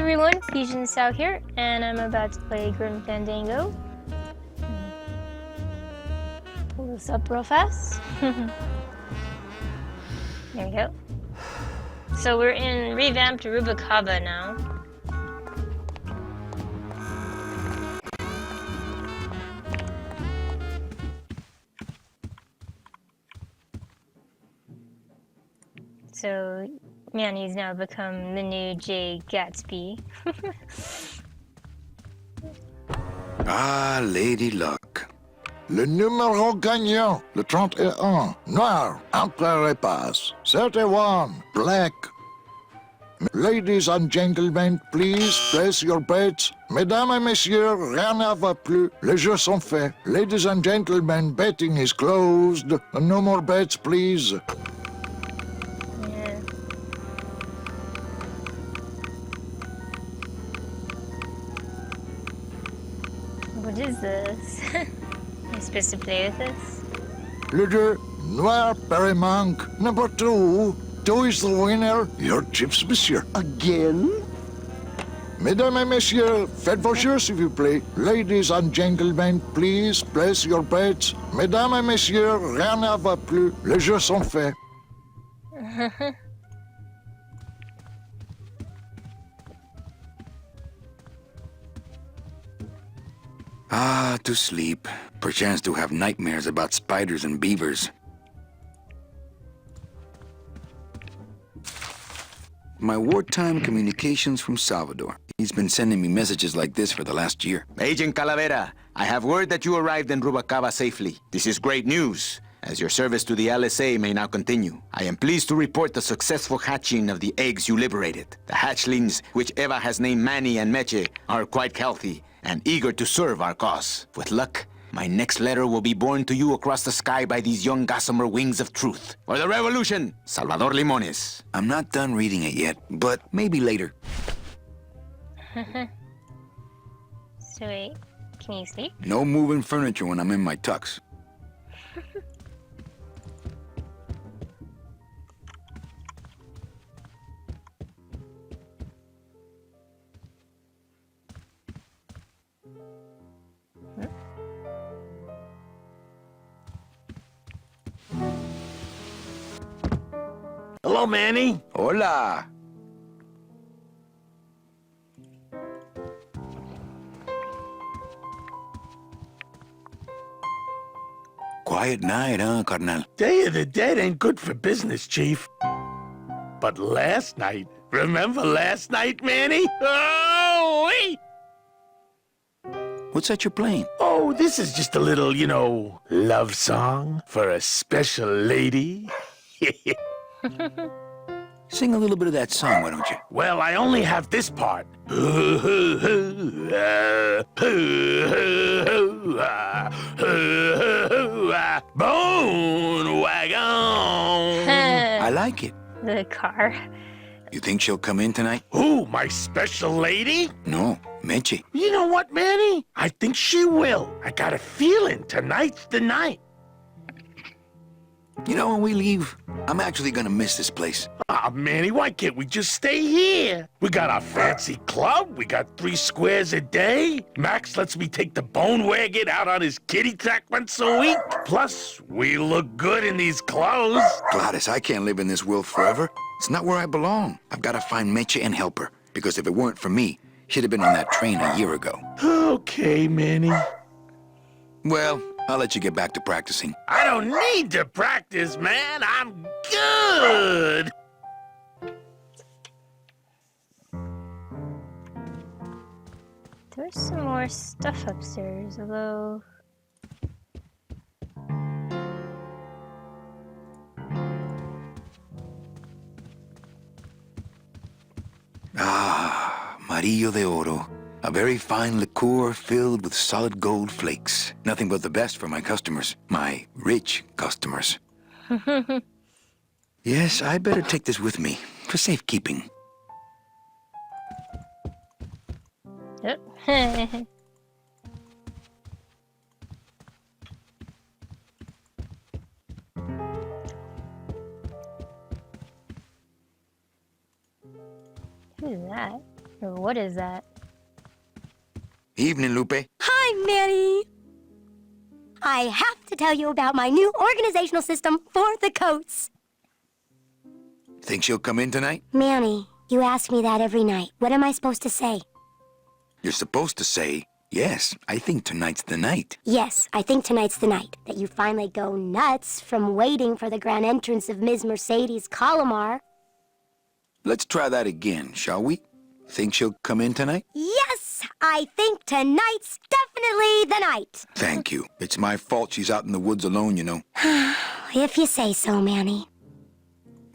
everyone, Pigeon Sow here, and I'm about to play Fandango. Pull this up real fast. There we go. So we're in revamped Rubacava now. So Manny's now become the new Jay Gatsby. Ah, Lady Luck. Le numéro gagnant, le 31, noir, entre passe. 31, black. Ladies and gentlemen, please place your bets. Mesdames et messieurs, rien ne va plus. Les jeux sont faits. Ladies and gentlemen, betting is closed. No more bets, please. What is this? Am I supposed to play with this? Le jeu, noir, Perry Monk. Number 2. 2 is the winner. Your chips, monsieur. Again? Mesdames et messieurs, faites vos jeux, s'il vous plaît. Ladies and gentlemen, please place your bets. Mesdames et messieurs, rien ne va plus. Les jeux sont faits. Ah, to sleep. Perchance to have nightmares about spiders and beavers. My wartime communications from Salvador. He's been sending me messages like this for the last year. Agent Calavera, I have word that you arrived in Rubacava safely. This is great news, as your service to the LSA may now continue. I am pleased to report the successful hatching of the eggs you liberated. The hatchlings, which Eva has named Manny and Meche, are quite healthy and eager to serve our cause. With luck, my next letter will be borne to you across the sky by these young gossamer wings of truth. For the revolution, Salvador Limones. I'm not done reading it yet, but maybe later. So wait, can you sleep? No moving furniture when I'm in my tux. Hello, Manny. Hola. Quiet night, huh, carnal? Day of the Dead ain't good for business, Chief. But last night, remember last night, Manny? Oh, wait! What's that you're playing? Oh, this is just a little, love song for a special lady. Sing a little bit of that song, why don't you? Well, I only have this part. Bone wagon. I like it. The car. You think she'll come in tonight? Who, my special lady? No, Meche. You know what, Manny? I think she will. I got a feeling tonight's the night. You know, when we leave, I'm actually gonna miss this place. Ah, Manny, why can't we just stay here? We got our fancy club, we got 3 squares a day. Max lets me take the bone wagon out on his kitty track once a week. Plus, we look good in these clothes. Gladys, I can't live in this world forever. It's not where I belong. I've gotta find Meche and help her. Because if it weren't for me, she'd have been on that train a year ago. Okay, Manny. Well, I'll let you get back to practicing. I don't need to practice, man. I'm good. There's some more stuff upstairs, although... Ah, Amarillo de Oro. A very fine liqueur filled with solid gold flakes. Nothing but the best for my customers. My rich customers. Yes, I better take this with me for safekeeping. Yep. Who's that? What is that? Evening, Lupe. Hi, Manny. I have to tell you about my new organizational system for the coats. Think she'll come in tonight? Manny, you ask me that every night. What am I supposed to say? You're supposed to say, yes, I think tonight's the night. Yes, I think tonight's the night that you finally go nuts from waiting for the grand entrance of Ms. Mercedes Colomar. Let's try that again, shall we? Think she'll come in tonight? Yes, I think tonight's definitely the night. Thank you. It's my fault she's out in the woods alone, you know. If you say so, Manny.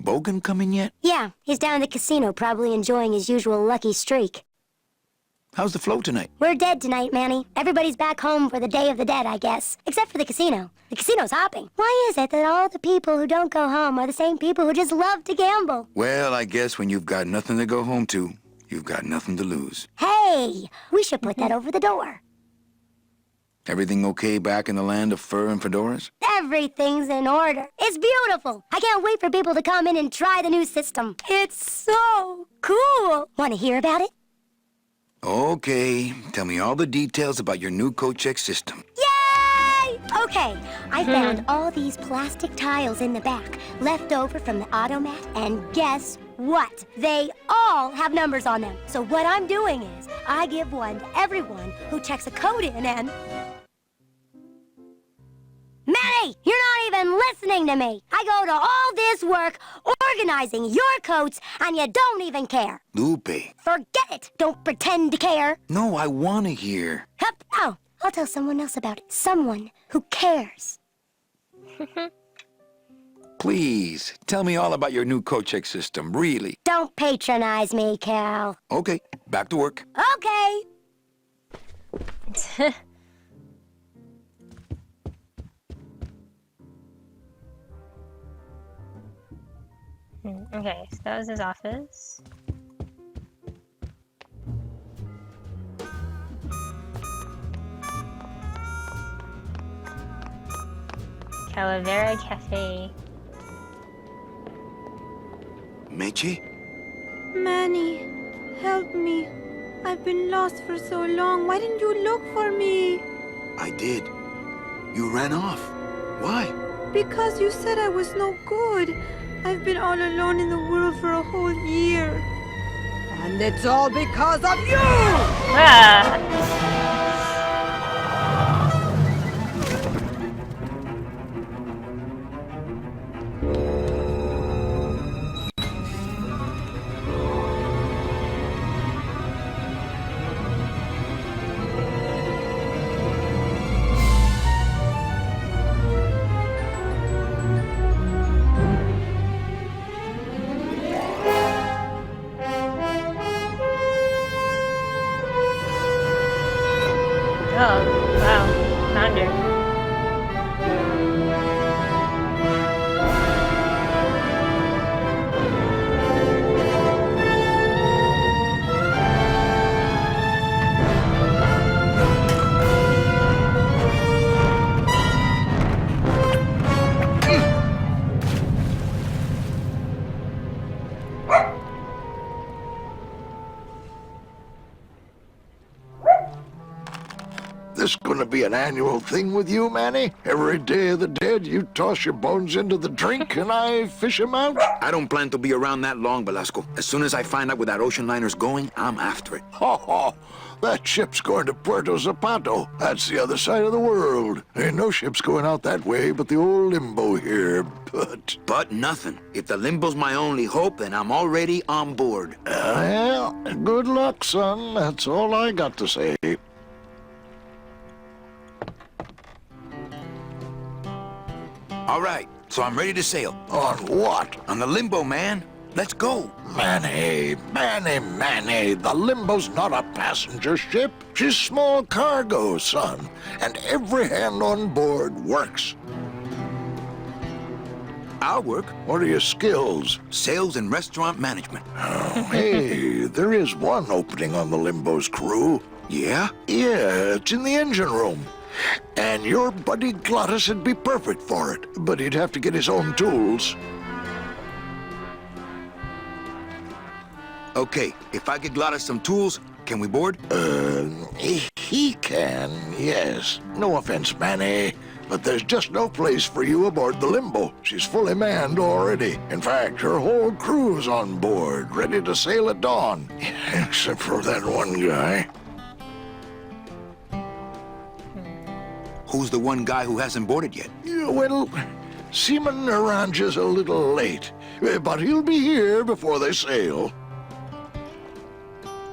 Bogan come in yet? Yeah, he's down at the casino, probably enjoying his usual lucky streak. How's the flow tonight? We're dead tonight, Manny. Everybody's back home for the Day of the Dead, I guess. Except for the casino. The casino's hopping. Why is it that all the people who don't go home are the same people who just love to gamble? Well, I guess when you've got nothing to go home to, you've got nothing to lose. Hey, we should put that over the door. Everything okay back in the land of fur and fedoras? Everything's in order. It's beautiful. I can't wait for people to come in and try the new system. It's so cool. Want to hear about it? Okay, tell me all the details about your new coat check system. Yay! Okay, I found all these plastic tiles in the back, left over from the automat, and guess what? They all have numbers on them. So what I'm doing is, I give one to everyone who checks a code in and... Manny, you're not even listening to me. I go to all this work organizing your coats, and you don't even care. Lupe. Forget it. Don't pretend to care. No, I want to hear. Hup. Oh, I'll tell someone else about it. Someone who cares. Please, tell me all about your new coat check system, really. Don't patronize me, Cal. Okay, back to work. Okay. Okay, so that was his office. Calavera Cafe. Meche? Manny, help me. I've been lost for so long. Why didn't you look for me? I did. You ran off. Why? Because you said I was no good. I've been all alone in the world for a whole year. And it's all because of you! Ah! Oh, wow. Found her. This gonna be an annual thing with you, Manny? Every Day of the Dead, you toss your bones into the drink and I fish 'em out? I don't plan to be around that long, Velasco. As soon as I find out where that ocean liner's going, I'm after it. Ho ho! That ship's going to Puerto Zapato. That's the other side of the world. Ain't no ships going out that way but the old limbo here, But nothing. If the limbo's my only hope, then I'm already on board. Well, good luck, son. That's all I got to say. All right, so I'm ready to sail. On what? On the limbo, man. Let's go. Manny, the Limbo's not a passenger ship. She's small cargo, son. And every hand on board works. I'll work. What are your skills? Sales and restaurant management. Oh, hey, there is one opening on the Limbo's crew. Yeah? Yeah, it's in the engine room. And your buddy Glottis would be perfect for it, but he'd have to get his own tools. Okay, if I get Gladys some tools, can we board? He can, yes. No offense, Manny, but there's just no place for you aboard the Limbo. She's fully manned already. In fact, her whole crew's on board, ready to sail at dawn. Except for that one guy. Who's the one guy who hasn't boarded yet? Yeah, well, Seaman arranges a little late, but he'll be here before they sail.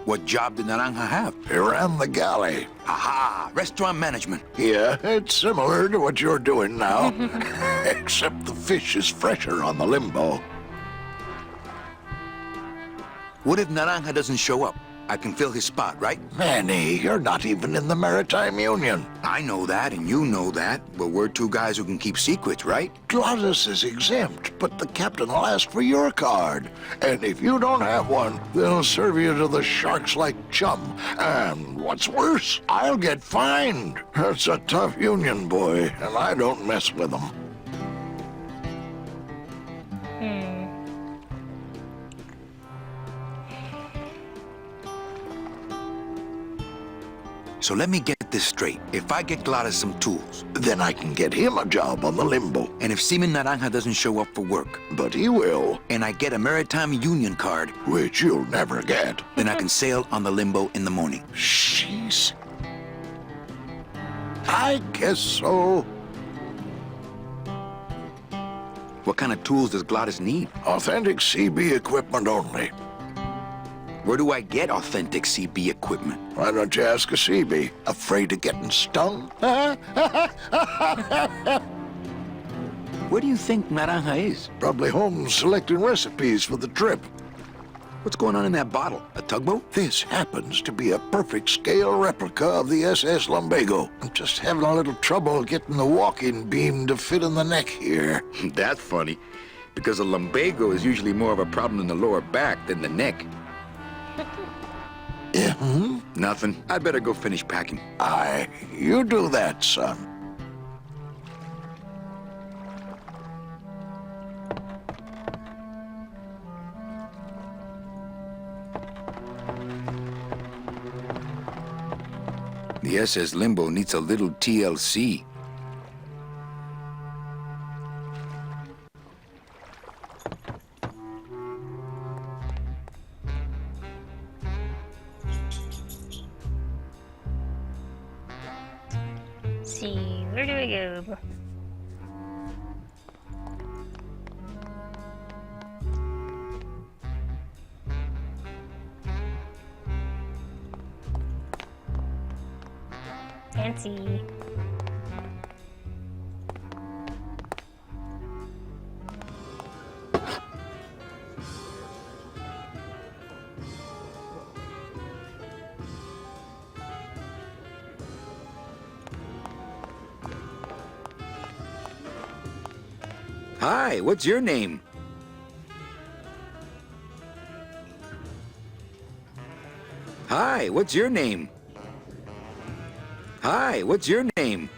What job did Naranja have? He ran the galley. Aha! Restaurant management. Yeah, it's similar to what you're doing now, except the fish is fresher on the Limbo. What if Naranja doesn't show up? I can fill his spot, right? Manny, you're not even in the Maritime Union. I know that, and you know that, but we're two guys who can keep secrets, right? Glottis is exempt, but the captain will ask for your card. And if you don't have one, they'll serve you to the sharks like chum. And what's worse, I'll get fined. It's a tough union, boy, and I don't mess with them. So let me get this straight. If I get Gladys some tools, Then I can get him a job on the Limbo. and if Seaman Naranja doesn't show up for work, But he will, and I get a Maritime Union card, which you'll never get. then I can sail on the Limbo in the morning. Jeez. I guess so. What kind of tools does Gladys need? Authentic CB equipment only. Where do I get authentic CB equipment? Why don't you ask a CB? Afraid of getting stung? Where do you think Naranja is? Probably home selecting recipes for the trip. What's going on in that bottle? A tugboat? This happens to be a perfect scale replica of the SS Lumbago. I'm just having a little trouble getting the walking beam to fit in the neck here. That's funny, because a lumbago is usually more of a problem in the lower back than the neck. Yeah, Nothing. I'd better go finish packing. Aye, you do that, son. The SS Limbo needs a little TLC. See, where do we go? Fancy. Hi, what's your name? Hi, what's your name? Hi, what's your name?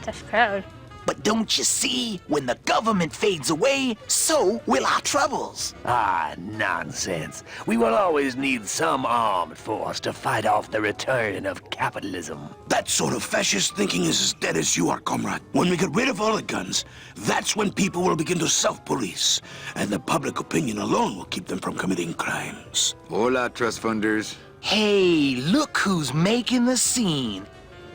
Tough crowd. But don't you see, when the government fades away, so will our troubles. Ah, nonsense. We will always need some armed force to fight off the return of capitalism. That sort of fascist thinking is as dead as you are, comrade. When we get rid of all the guns, that's when people will begin to self-police. And the public opinion alone will keep them from committing crimes. Hola, trust funders. Hey, look who's making the scene.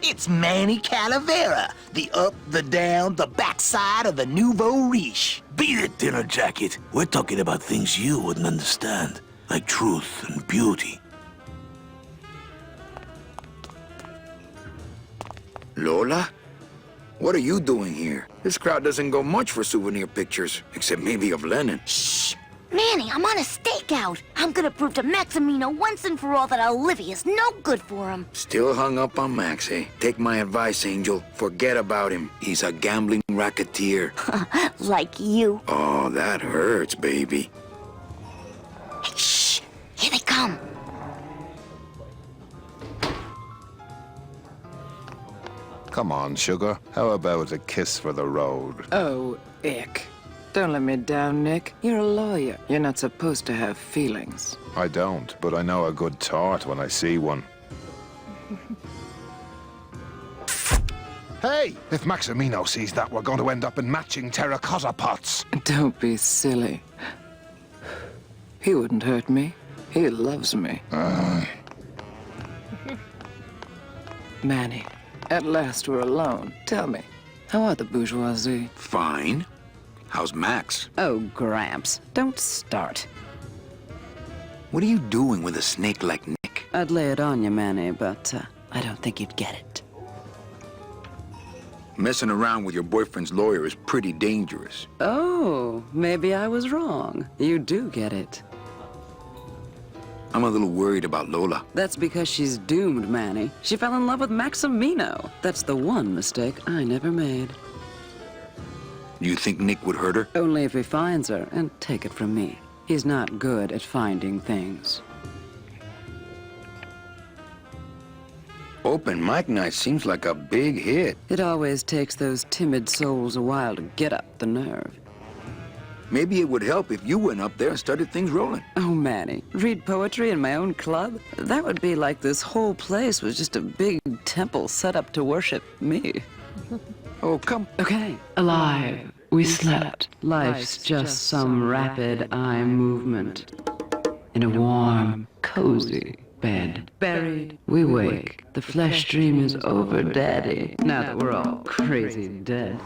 It's Manny Calavera, the up, the down, the backside of the nouveau riche. Beat it, dinner jacket. We're talking about things you wouldn't understand, like truth and beauty. Lola? What are you doing here? This crowd doesn't go much for souvenir pictures, except maybe of Lenin. Shh! Manny, I'm on a stakeout. I'm gonna prove to Maximino once and for all that Olivia's no good for him. Still hung up on Max, eh? Take my advice, Angel. Forget about him. He's a gambling racketeer. Like you. Oh, that hurts, baby. Hey, shh! Here they come. Come on, sugar. How about a kiss for the road? Oh, ick. Don't let me down, Nick. You're a lawyer. You're not supposed to have feelings. I don't, but I know a good tart when I see one. Hey! If Maximino sees that, we're going to end up in matching terracotta pots. Don't be silly. He wouldn't hurt me. He loves me. Manny, at last we're alone. Tell me, how are the bourgeoisie? Fine. How's Max? Oh, Gramps, don't start. What are you doing with a snake like Nick? I'd lay it on you, Manny, but I don't think you'd get it. Messing around with your boyfriend's lawyer is pretty dangerous. Oh, maybe I was wrong. You do get it. I'm a little worried about Lola. That's because she's doomed, Manny. She fell in love with Maximino. That's the one mistake I never made. You think Nick would hurt her? Only if he finds her, and take it from me. He's not good at finding things. Open mic night seems like a big hit. It always takes those timid souls a while to get up the nerve. Maybe it would help if you went up there and started things rolling. Oh, Manny, read poetry in my own club? That would be like this whole place was just a big temple set up to worship me. Oh, come. Okay. Alive. We slept. Life's just some rapid eye movement. In a warm, cozy bed. Buried, we wake. The flesh dream is over, Daddy. Now that we're all crazy dead.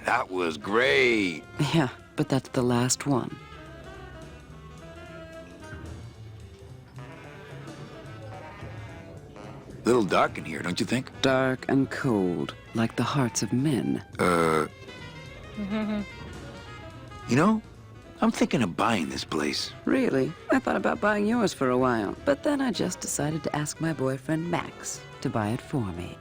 That was great. Yeah, but that's the last one. Little dark in here, don't you think? Dark and cold, like the hearts of men. You know, I'm thinking of buying this place. Really? I thought about buying yours for a while, but then I just decided to ask my boyfriend Max to buy it for me.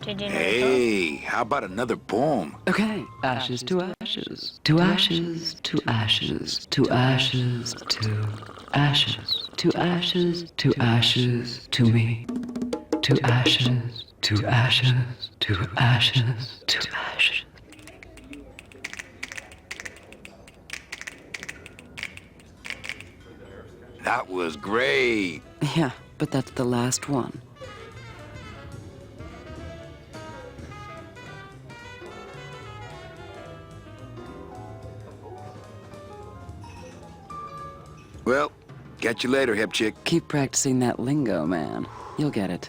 Did you know Hey, how about another poem? Okay. Ashes to ashes. To ashes, to ashes, to ashes, to ashes. To ashes, to ashes, to me. To ashes, to ashes, to ashes, to ashes. That was great. Yeah, but that's the last one. Well, catch you later, hip chick. Keep practicing that lingo, man. You'll get it.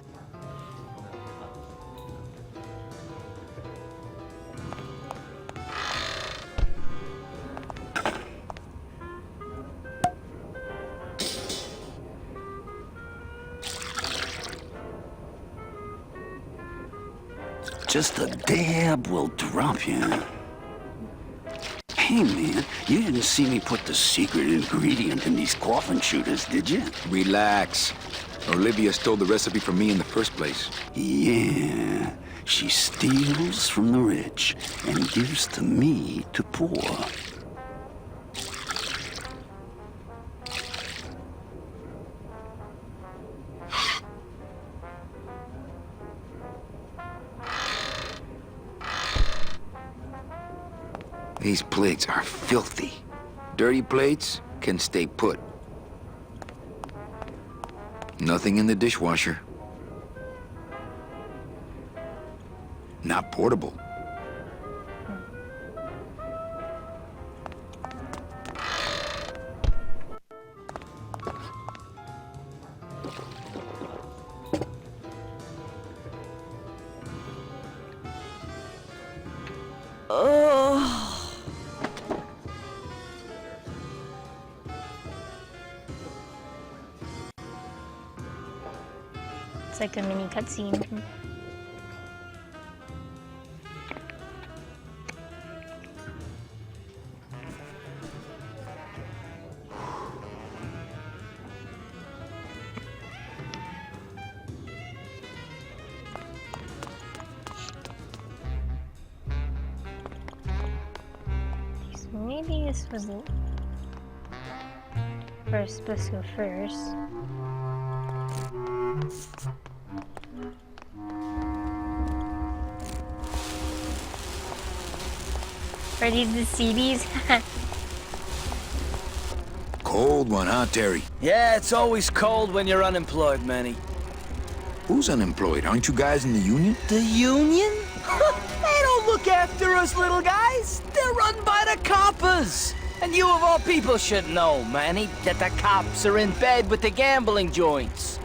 Just a dab will drop you. Hey, man, you didn't see me put the secret ingredient in these coffin shooters, did you? Relax. Olivia stole the recipe from me in the first place. Yeah, she steals from the rich and gives to me to poor. These plates are filthy. Dirty plates can stay put. Nothing in the dishwasher. Not portable. It's like a mini cutscene. So maybe this was it. We're supposed to go first. Are these the CDs? Cold one, huh, Terry? Yeah, it's always cold when you're unemployed, Manny. Who's unemployed? Aren't you guys in the union? The union? They don't look after us little guys. They're run by the coppers. And you of all people should know, Manny, that the cops are in bed with the gambling joints.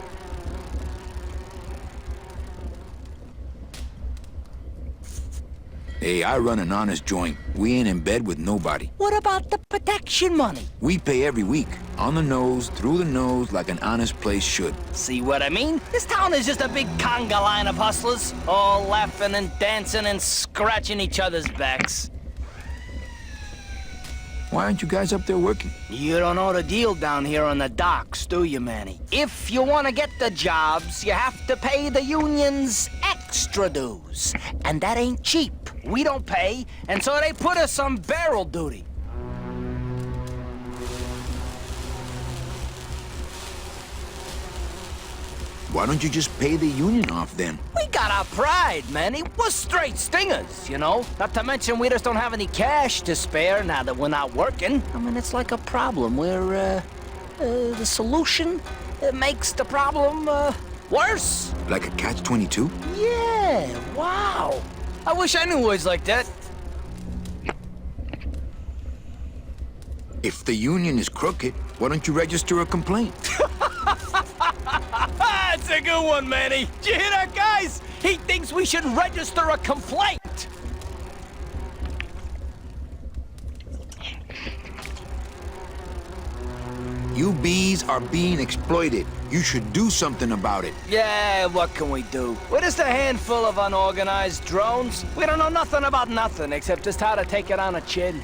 Hey, I run an honest joint. We ain't in bed with nobody. What about the protection money? We pay every week. On the nose, through the nose, like an honest place should. See what I mean? This town is just a big conga line of hustlers, all laughing and dancing and scratching each other's backs. Why aren't you guys up there working? You don't know the deal down here on the docks, do you, Manny? If you want to get the jobs, you have to pay the unions extra dues. And that ain't cheap. We don't pay, and so they put us on barrel duty. Why don't you just pay the union off then? We got our pride, Manny. We're straight stingers, you know? Not to mention we just don't have any cash to spare now that we're not working. I mean, it's like a problem where, the solution makes the problem, worse. Like a catch-22? Yeah, wow. I wish I knew words like that. If the union is crooked, why don't you register a complaint? That's a good one, Manny. Did you hear that, guys? He thinks we should register a complaint. You bees are being exploited. You should do something about it. Yeah, what can we do? We're just a handful of unorganized drones. We don't know nothing about nothing except just how to take it on the chin.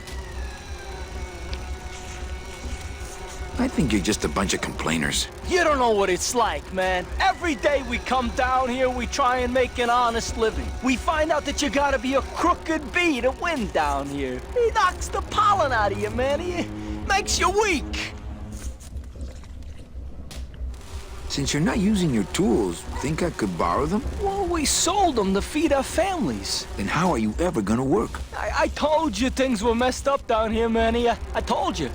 I think you're just a bunch of complainers. You don't know what it's like, man. Every day we come down here, we try and make an honest living. We find out that you gotta be a crooked bee to win down here. He knocks the pollen out of you, man. He makes you weak. Since you're not using your tools, think I could borrow them? Well, we sold them to feed our families. Then how are you ever gonna work? I told you things were messed up down here, Manny. I told you.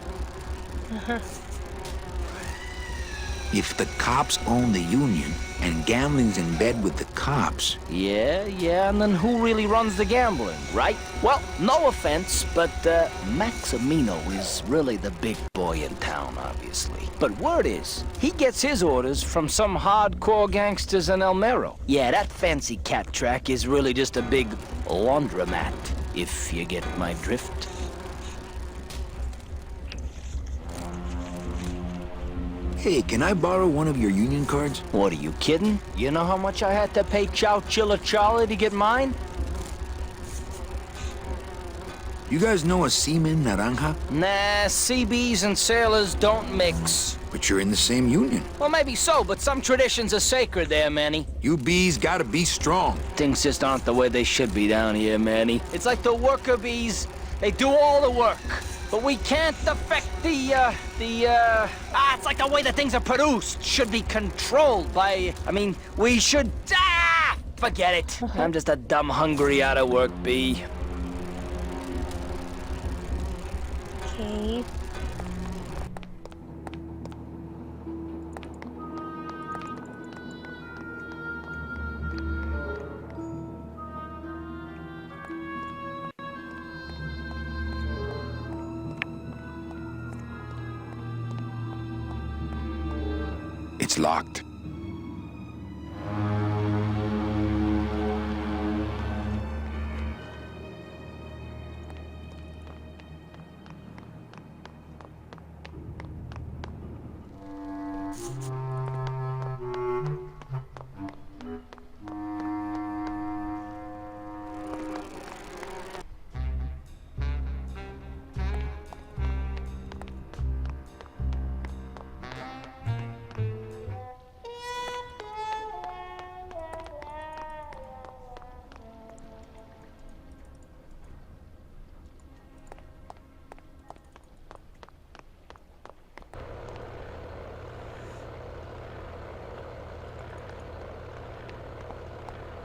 If the cops own the union and gambling's in bed with the cops... Yeah, and then who really runs the gambling, right? Well, no offense, but Maximino is really the big boy in town, obviously. But word is, he gets his orders from some hardcore gangsters in El Mero. Yeah, that fancy cat track is really just a big laundromat, if you get my drift. Hey, can I borrow one of your union cards? What, are you kidding? You know how much I had to pay Chow Chilla Charlie to get mine? You guys know a seaman naranja? Nah, CBs and sailors don't mix. But you're in the same union. Well, maybe so, but some traditions are sacred there, Manny. You bees gotta be strong. Things just aren't the way they should be down here, Manny. It's like the worker bees. They do all the work. But we can't affect it's like the way that things are produced should be controlled by, we should, forget it. I'm just a dumb, hungry, out-of-work bee. Okay. It's locked.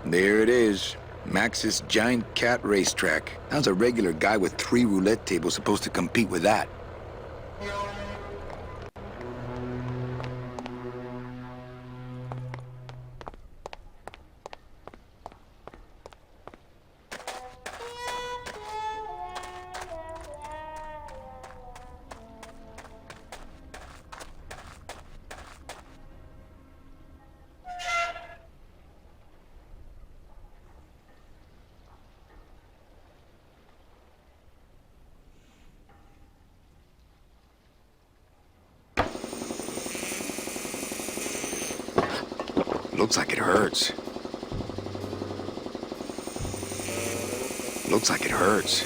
There it is. Max's giant cat racetrack. How's a regular guy with 3 roulette tables supposed to compete with that? Looks like it hurts. Looks like it hurts.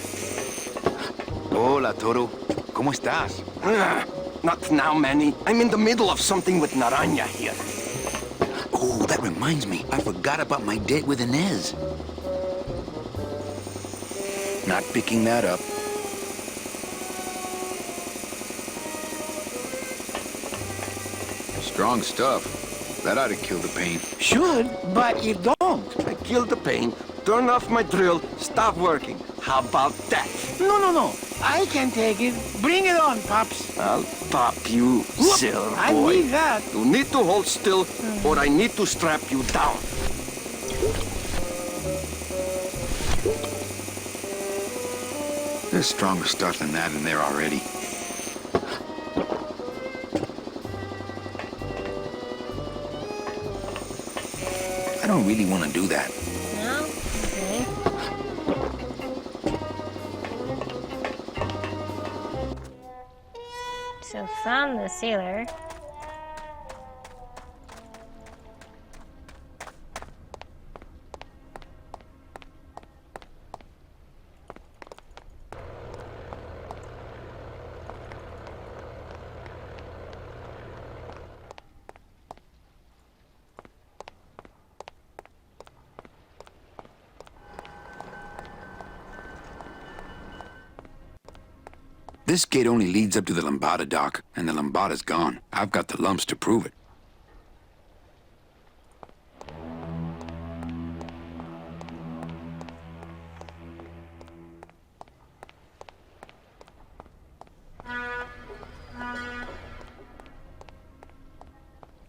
Hola, Toro. ¿Cómo estás? Not now, Manny. I'm in the middle of something with Naranja here. Oh, that reminds me. I forgot about my date with Inez. Not picking that up. Strong stuff. That ought to kill the pain. Should, but it don't. I killed the pain, turn off my drill, stop working. How about that? No. I can take it. Bring it on, Pops. I'll pop you, silver boy. I need that. You need to hold still, or I need to strap you down. There's stronger stuff than that in there already. I don't really want to do that. No? Okay. So found the sealer. This gate only leads up to the Lambada dock, and the Lambada's gone. I've got the lumps to prove it.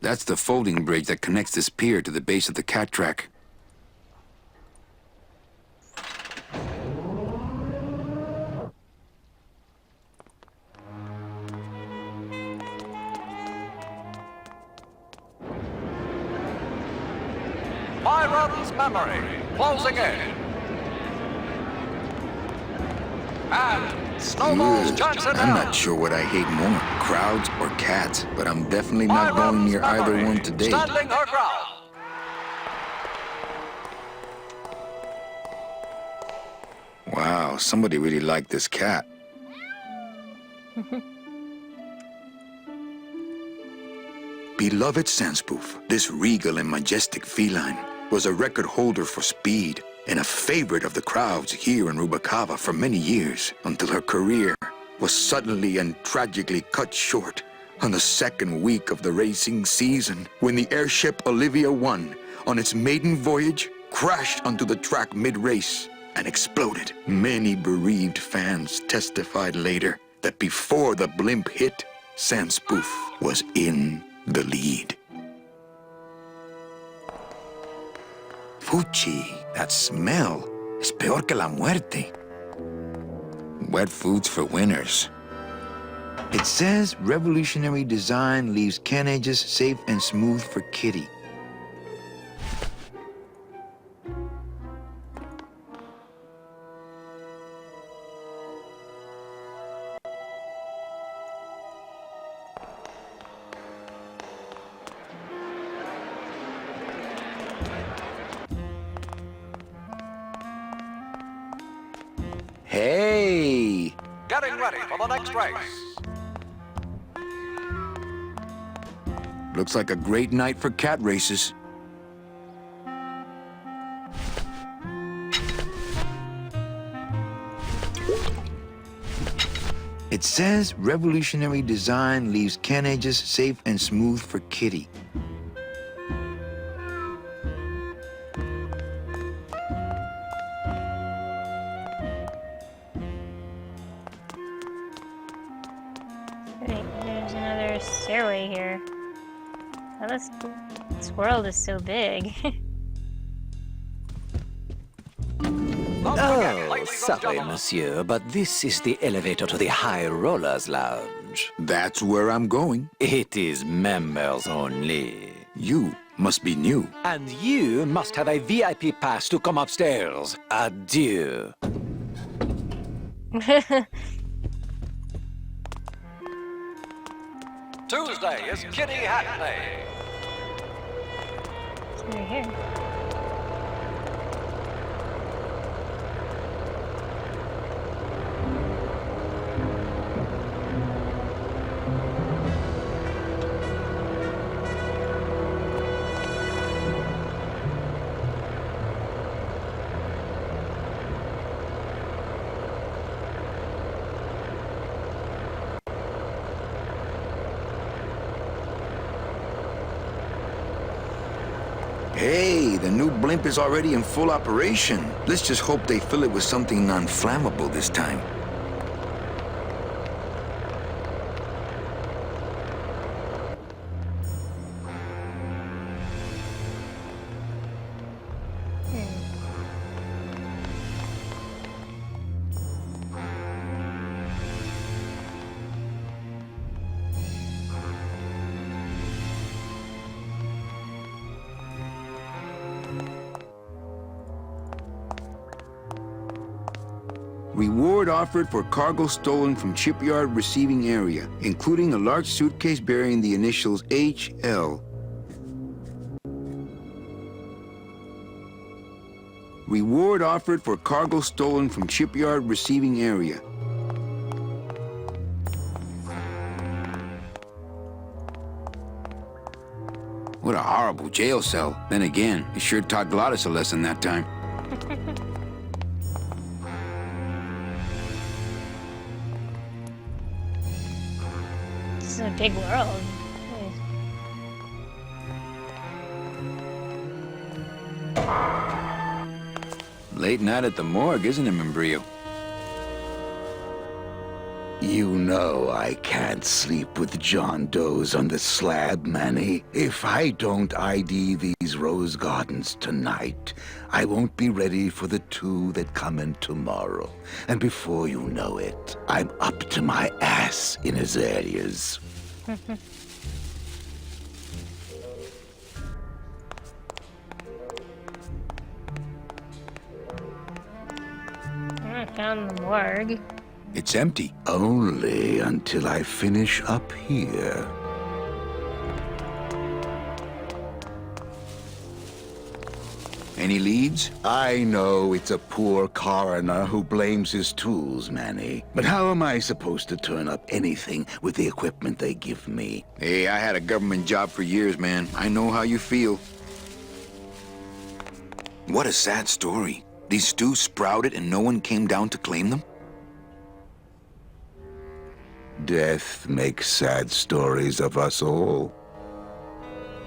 That's the folding bridge that connects this pier to the base of the cat track. Byron's memory, closing in. And Snowball's Johnson. I'm not sure what I hate more, crowds or cats, but I'm definitely not going near either one today. Standing her ground. Wow, somebody really liked this cat. Beloved Sandspoof, this regal and majestic feline was a record holder for speed and a favorite of the crowds here in Rubacava for many years, until her career was suddenly and tragically cut short on the second week of the racing season, when the airship Olivia 1, on its maiden voyage, crashed onto the track mid-race and exploded. Many bereaved fans testified later that before the blimp hit, Sandspoof was in the lead. Fuchi, that smell is peor que la muerte. Wet foods for winners. It says revolutionary design leaves can edges safe and smooth for Kitty. Hey! Getting ready for the next race. Looks like a great night for cat races. It says revolutionary design leaves can edges safe and smooth for Kitty. another stairway here. Oh, this world is so big. Oh, sorry, monsieur, but this is the elevator to the High Rollers Lounge. That's where I'm going. It is members only. You must be new. And you must have a VIP pass to come upstairs. Adieu. Tuesday is Kitty Hat Day. It's right here. Hey, the new blimp is already in full operation. Let's just hope they fill it with something non-flammable this time. Reward offered for cargo stolen from shipyard receiving area, including a large suitcase bearing the initials HL. Reward offered for cargo stolen from shipyard receiving area. What a horrible jail cell. Then again, it sure taught Glottis a lesson that time. This is a big world. Late night at the morgue, isn't it, Membrillo? You know I can't sleep with John Doe's on the slab, Manny. If I don't ID these rose gardens tonight, I won't be ready for the two that come in tomorrow. And before you know it, I'm up to my ass in azaleas. I found the morgue. It's empty. Only until I finish up here. Any leads? I know it's a poor coroner who blames his tools, Manny. But how am I supposed to turn up anything with the equipment they give me? Hey, I had a government job for years, man. I know how you feel. What a sad story. These stews sprouted and no one came down to claim them? Death makes sad stories of us all.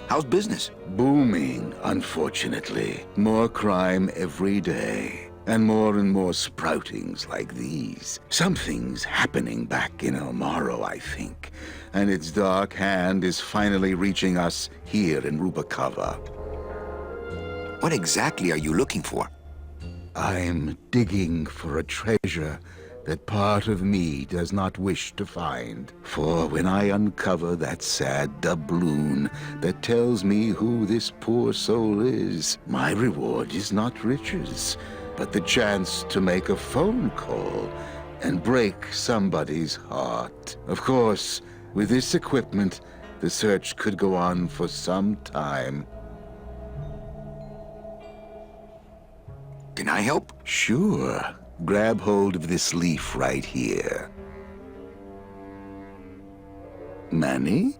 How's business? Booming, unfortunately. More crime every day. And more sproutings like these. Something's happening back in El Morro, I think. And its dark hand is finally reaching us here in Rubacava. What exactly are you looking for? I'm digging for a treasure that part of me does not wish to find. For when I uncover that sad doubloon that tells me who this poor soul is, my reward is not riches, but the chance to make a phone call and break somebody's heart. Of course, with this equipment, the search could go on for some time. Can I help? Sure. Grab hold of this leaf right here. Manny?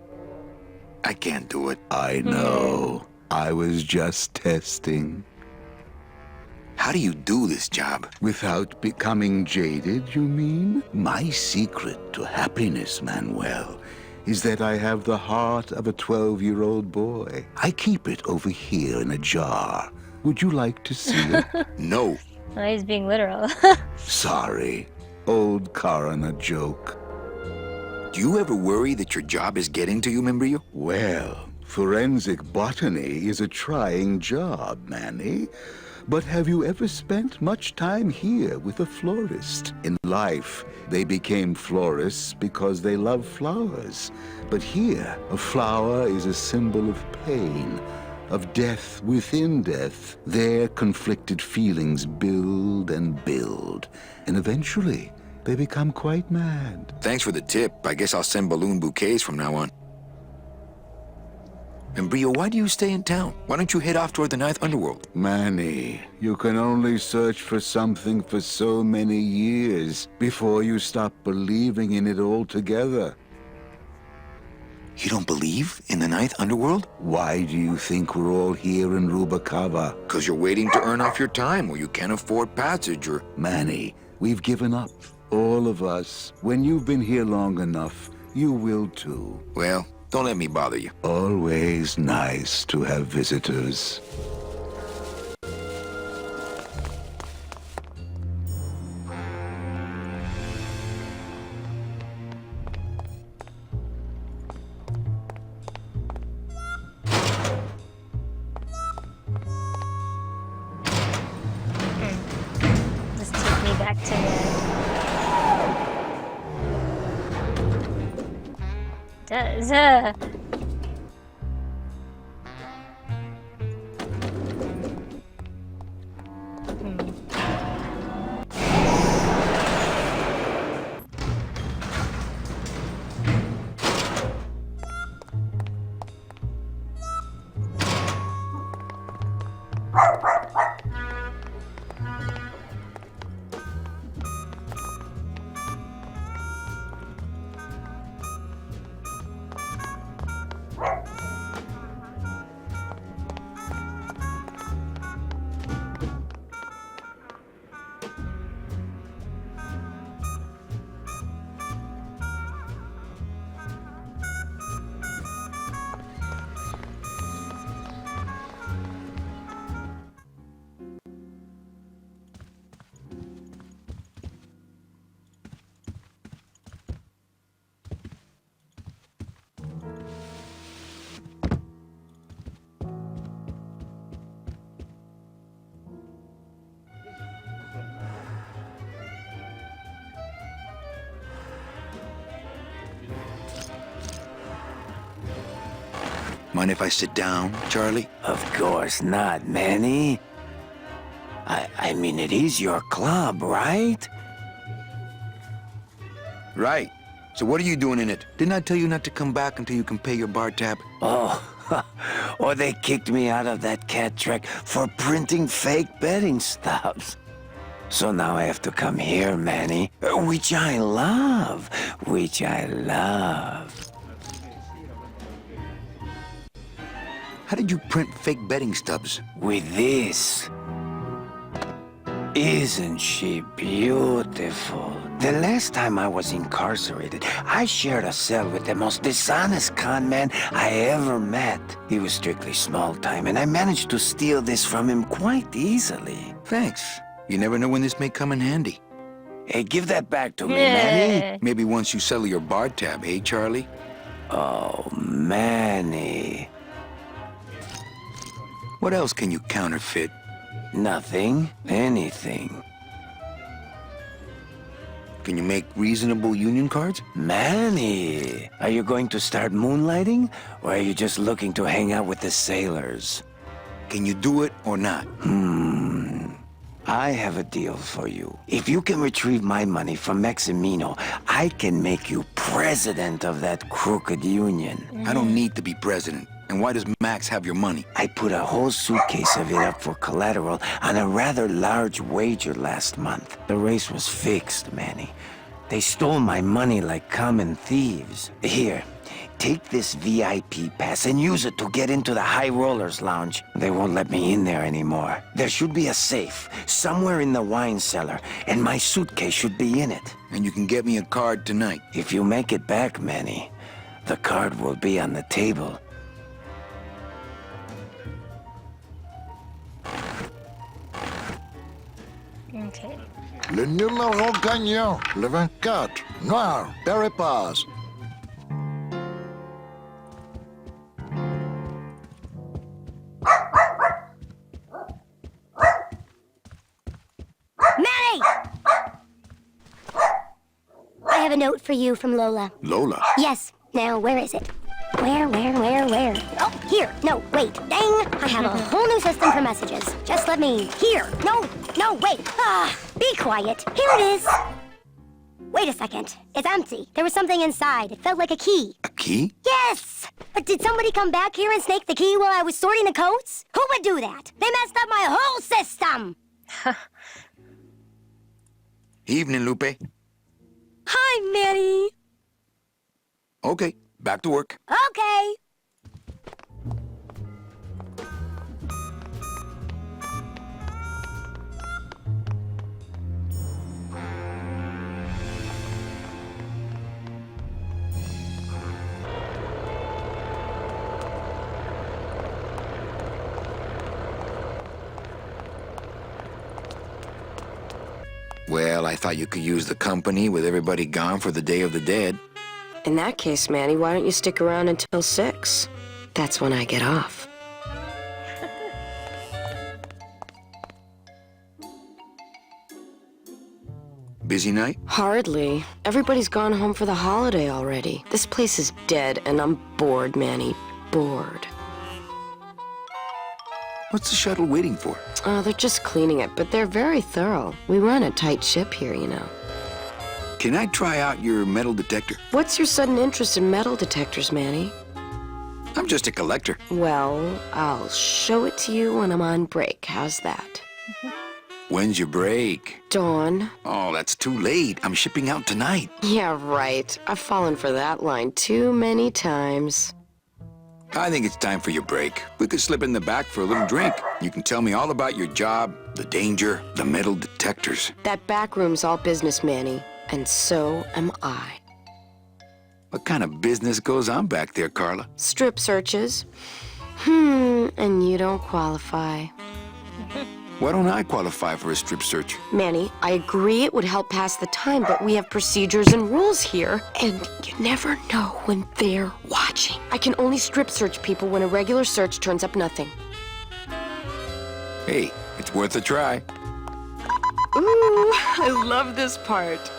I can't do it. I know. I was just testing. How do you do this job? Without becoming jaded, you mean? My secret to happiness, Manuel, is that I have the heart of a 12-year-old boy. I keep it over here in a jar. Would you like to see it? No. Oh, he's being literal. Sorry. Old coroner joke. Do you ever worry that your job is getting to you, Membrillo? Well, forensic botany is a trying job, Manny. But have you ever spent much time here with a florist? In life, they became florists because they love flowers. But here, a flower is a symbol of pain, of death within death. Their conflicted feelings build and build, and eventually, they become quite mad. Thanks for the tip. I guess I'll send balloon bouquets from now on. Membrillo, why do you stay in town? Why don't you head off toward the Ninth Underworld? Manny, you can only search for something for so many years before you stop believing in it altogether. You don't believe in the Ninth Underworld? Why do you think we're all here in Rubacava? Because you're waiting to earn off your time, or you can't afford passage, or... Manny, we've given up. All of us. When you've been here long enough, you will too. Well, don't let me bother you. Always nice to have visitors. Just take me back to the... Does, Mind if I sit down, Charlie? Of course not, Manny. I mean, it is your club, right? Right. So what are you doing in it? Didn't I tell you not to come back until you can pay your bar tab? Oh, or they kicked me out of that cat track for printing fake betting stubs. So now I have to come here, Manny, which I love, which I love. How did you print fake betting stubs? With this. Isn't she beautiful? The last time I was incarcerated, I shared a cell with the most dishonest con man I ever met. He was strictly small time, and I managed to steal this from him quite easily. Thanks. You never know when this may come in handy. Hey, give that back to me, Manny. Maybe once you settle your bar tab, hey, Charlie? Oh, Manny. What else can you counterfeit? Nothing. Anything. Can you make reasonable union cards? Manny, are you going to start moonlighting? Or are you just looking to hang out with the sailors? Can you do it or not? I have a deal for you. If you can retrieve my money from Maximino, I can make you president of that crooked union. I don't need to be president. And why does Max have your money? I put a whole suitcase of it up for collateral on a rather large wager last month. The race was fixed, Manny. They stole my money like common thieves. Here, take this VIP pass and use it to get into the High Rollers Lounge. They won't let me in there anymore. There should be a safe somewhere in the wine cellar, and my suitcase should be in it. And you can get me a card tonight. If you make it back, Manny, the card will be on the table. okay. Le numéro gagnant, le 24, Noir, Terre et Paz. have a note for you from Lola. Lola? Yes. Now, where is it? Where? Oh, here. No, wait. Dang. I have a whole new system for messages. Just let me... Here. No, wait. Be quiet. Here it is. Wait a second. It's empty. There was something inside. It felt like a key. A key? Yes! But did somebody come back here and snake the key while I was sorting the coats? Who would do that? They messed up my whole system! Evening, Lupe. Hi, Manny. Okay, back to work. Okay. Well, I thought you could use the company with everybody gone for the Day of the Dead. In that case, Manny, why don't you stick around until 6? That's when I get off. Busy night? Hardly. Everybody's gone home for the holiday already. This place is dead, and I'm bored, Manny. Bored. What's the shuttle waiting for? Oh, they're just cleaning it, but they're very thorough. We run a tight ship here, you know. Can I try out your metal detector? What's your sudden interest in metal detectors, Manny? I'm just a collector. Well, I'll show it to you when I'm on break. How's that? When's your break? Dawn. Oh, that's too late. I'm shipping out tonight. Yeah, right. I've fallen for that line too many times. I think it's time for your break. We could slip in the back for a little drink. You can tell me all about your job, the danger, the metal detectors. That back room's all business, Manny. And so am I. What kind of business goes on back there, Carla? Strip searches. And you don't qualify. Why don't I qualify for a strip search? Manny, I agree it would help pass the time, but we have procedures and rules here, and you never know when they're watching. I can only strip search people when a regular search turns up nothing. Hey, it's worth a try. Ooh, I love this part.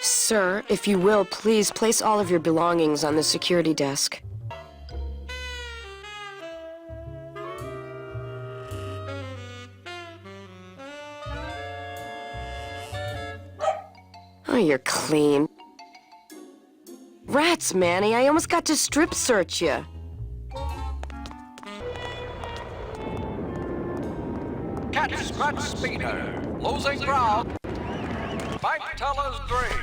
Sir, if you will, please place all of your belongings on the security desk. Oh, you're clean. Rats, Manny, I almost got to strip search you. Catch, scratch, speeder. Losing ground. Bank teller's dream.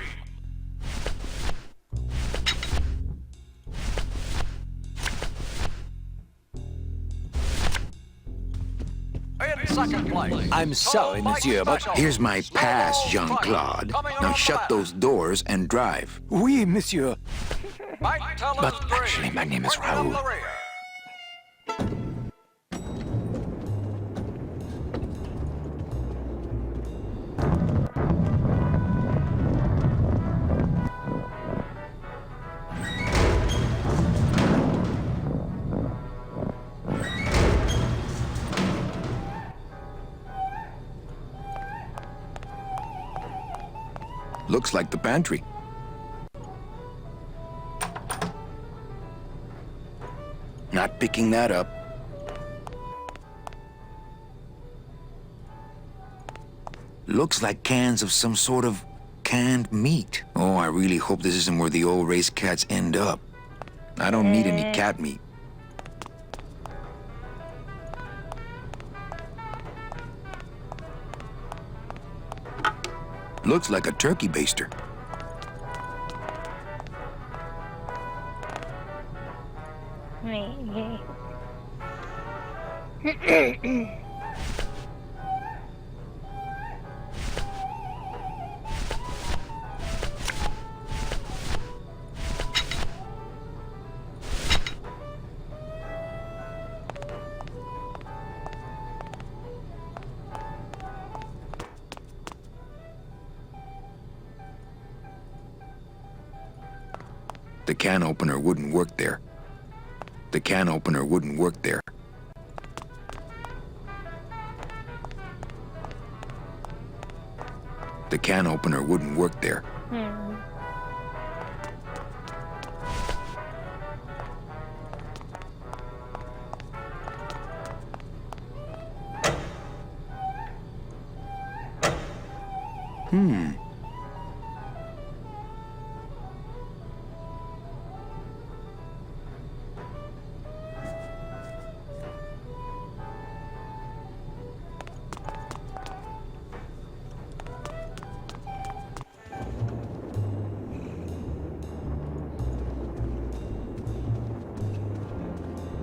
In second place. I'm sorry, monsieur, but here's my pass, Jean-Claude. Now shut those doors and drive. Oui, monsieur. But actually, my name is Raoul. Looks like the pantry. Not picking that up. Looks like cans of some sort of canned meat. Oh, I really hope this isn't where the old race cats end up. I don't need any cat meat. Looks like a turkey baster. The can opener wouldn't work there. The can opener wouldn't work there. The can opener wouldn't work there.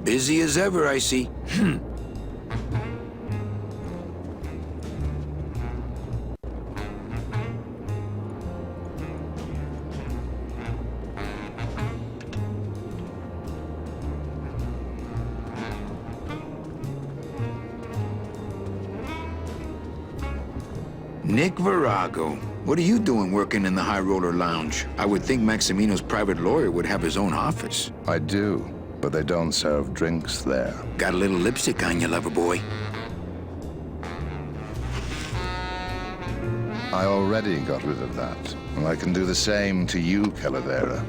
Busy as ever, I see. Nick Virago. What are you doing working in the High Roller Lounge? I would think Maximino's private lawyer would have his own office. I do, but they don't serve drinks there. Got a little lipstick on you, lover boy. I already got rid of that, and I can do the same to you, Calavera.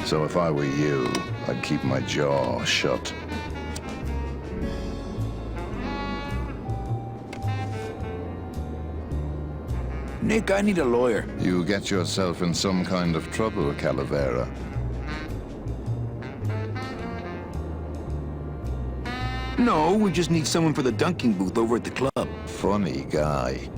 So if I were you, I'd keep my jaw shut. Nick, I need a lawyer. You get yourself in some kind of trouble, Calavera. No, we just need someone for the dunking booth over at the club. Funny guy.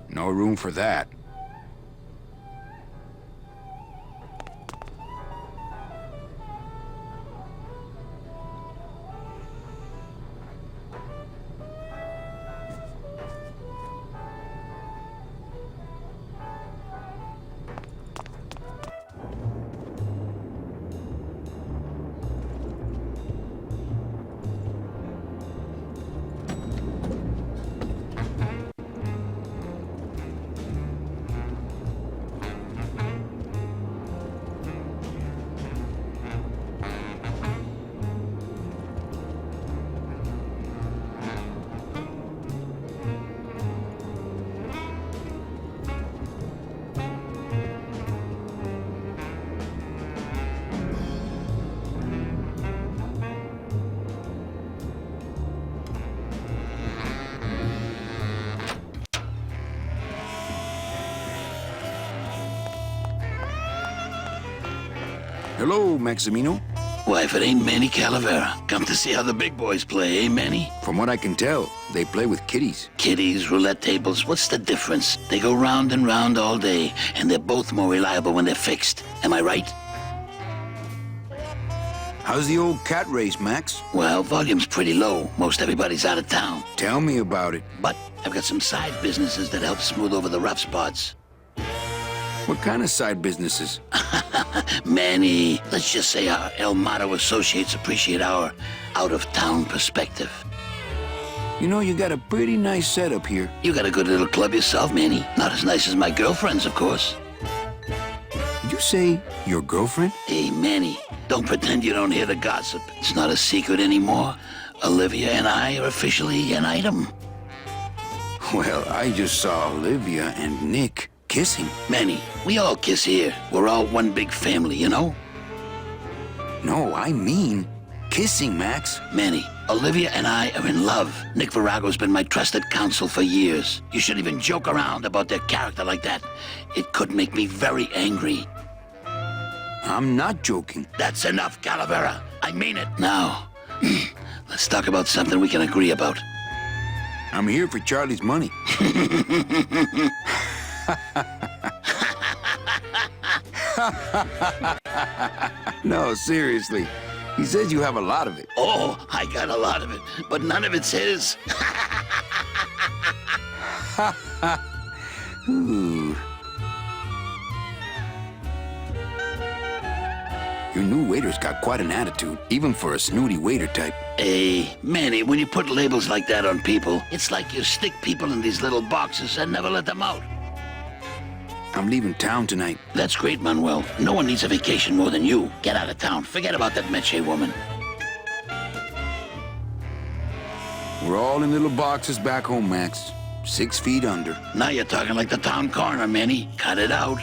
No room for that. Hello, Maximino. Why, if it ain't Manny Calavera, come to see how the big boys play, eh, Manny? From what I can tell, they play with kitties. Kitties, roulette tables, what's the difference? They go round and round all day, and they're both more reliable when they're fixed. Am I right? How's the old cat race, Max? Well, volume's pretty low. Most everybody's out of town. Tell me about it. But I've got some side businesses that help smooth over the rough spots. What kind of side businesses? Manny, let's just say our El Mato associates appreciate our out-of-town perspective. You know, you got a pretty nice setup here. You got a good little club yourself, Manny. Not as nice as my girlfriend's, of course. Did you say your girlfriend? Hey, Manny, don't pretend you don't hear the gossip. It's not a secret anymore. Olivia and I are officially an item. Well, I just saw Olivia and Nick kissing. Manny, we all kiss here. We're all one big family, you know? No, I mean kissing, Max. Manny, Olivia and I are in love. Nick Virago's been my trusted counsel for years. You shouldn't even joke around about their character like that. It could make me very angry. I'm not joking. That's enough, Calavera. I mean it. Now, let's talk about something we can agree about. I'm here for Charlie's money. No, seriously. He says you have a lot of it. Oh, I got a lot of it, but none of it's his. Ooh. Your new waiter's got quite an attitude, even for a snooty waiter type. Hey, Manny, when you put labels like that on people, it's like you stick people in these little boxes and never let them out. I'm leaving town tonight. That's great, Manuel. No one needs a vacation more than you. Get out of town. Forget about that Meche woman. We're all in little boxes back home, Max. 6 feet under. Now you're talking like the town coroner, Manny. Cut it out.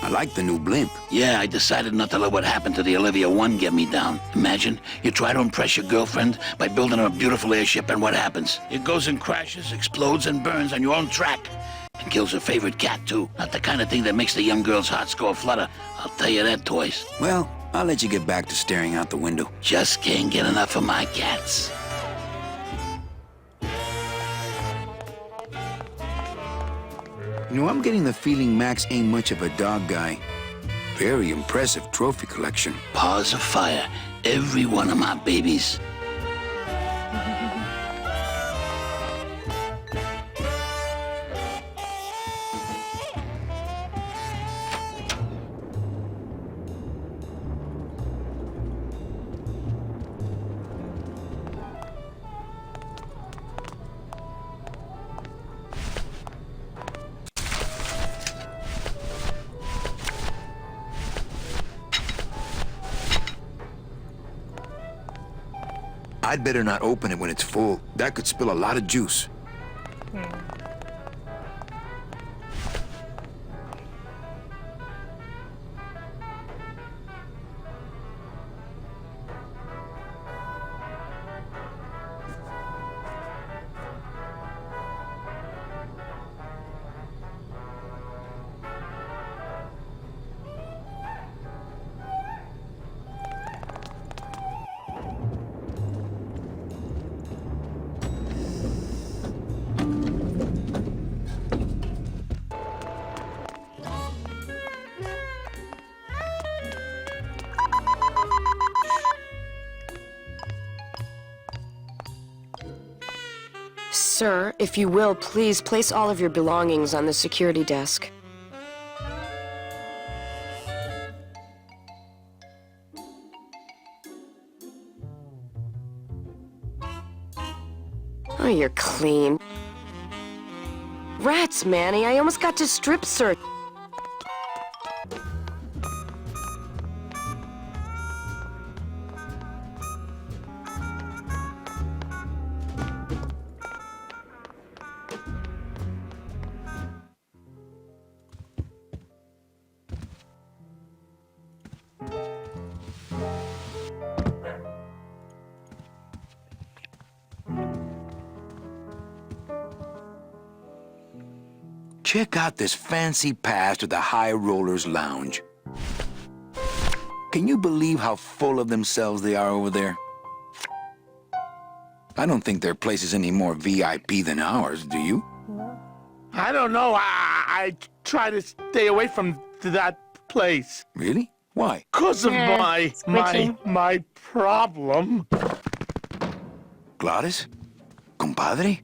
I like the new blimp. Yeah, I decided not to let what happened to the Olivia 1 get me down. Imagine, you try to impress your girlfriend by building her a beautiful airship, and what happens? It goes and crashes, explodes, and burns on your own track. And kills her favorite cat, too. Not the kind of thing that makes the young girl's hearts go aflutter. I'll tell you that, Toys. Well, I'll let you get back to staring out the window. Just can't get enough of my cats. You know, I'm getting the feeling Max ain't much of a dog guy. Very impressive trophy collection. Paws of fire. Every one of my babies. I'd better not open it when it's full. That could spill a lot of juice. Sir, if you will, please place all of your belongings on the security desk. Oh, you're clean. Rats, Manny, I almost got to strip search. Check out this fancy pass to the High Rollers Lounge. Can you believe how full of themselves they are over there? I don't think their place is any more VIP than ours, do you? I don't know. I try to stay away from that place. Really? Why? Because of my problem. Gladys? Compadre?